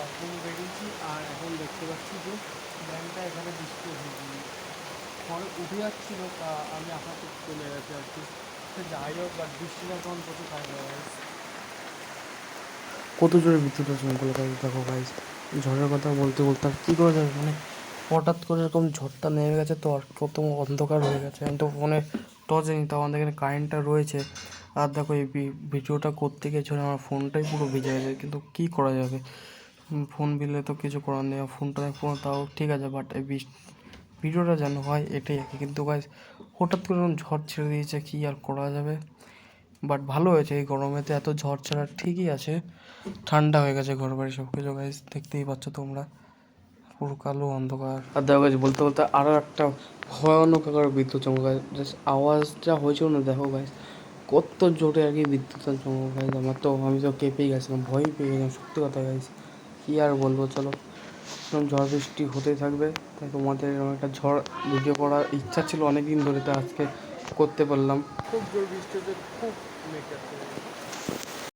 এখন বেরিয়েছি আর এখন দেখতে পাচ্ছি যে ব্যাংকটা এখানে বৃষ্টি এসেছি ফোনে উঠে যাচ্ছিল তা আমি আপাতত চলে গেছি আর কি। সে যাই হোক বাট বৃষ্টিটা তখন প্রচুর খাই গাইস। কত জোরে বিদ্যুৎ চমকালো গাইস, দেখো গাইস। ঝড়ের কথা বলতে বলতে আর কী করা যাবে, মানে হঠাৎ করে এরকম ঝড়টা নেমে গেছে তো আর কত অন্ধকার হয়ে গেছে। আমি তো ফোনে টর্চ নি, তাও আমাদের এখানে কারেন্টটা রয়েছে। আর দেখো এই ভিডিওটা করতে গিয়ে আমার ফোনটাই পুরো ভিজে গেছে, কিন্তু কী করা যাবে, ফোন বিলে তো কিছু করার নেই। ফোনটা পুরো তাও ঠিক আছে, বাট এই ভিডিওটা যেন হয় এটাই আর কি। কিন্তু গাইস হঠাৎ করে এরকম ঝড় ছেড়ে দিয়েছে, কী আর করা যাবে। বাট ভালো হয়েছে, এই গরমেতে এত ঝড় ছাড়া ঠিকই আছে, ঠান্ডা হয়ে গেছে ঘর বাড়ি সব কিছু গাইস, দেখতেই পাচ্ছ তোমরা পুরো কালো অন্ধকার। আর দেখো গাইস বলতে বলতে আরও একটা ভয়ানক আকার বিদ্যুৎ চমকা, জাস্ট আওয়াজটা হয়েছিল না, দেখো গাইস কত জোরে আর কি বিদ্যুৎ চমকা গাইস। আমি তো কেঁপেই গেছিলাম, ভয় পেয়ে গেছিলাম সত্যি কথা গাইস, কী আর বলবো। চলো এরকম ঝড় বৃষ্টি হতেই থাকবে, তাই তোমাদের এরকম একটা ঝড় ভিডিও করার ইচ্ছা ছিল অনেক দিন ধরে, তো আজকে করতে পারলাম। খুব জোর বৃষ্টি হচ্ছে, খুব মেঘ যাচ্ছে।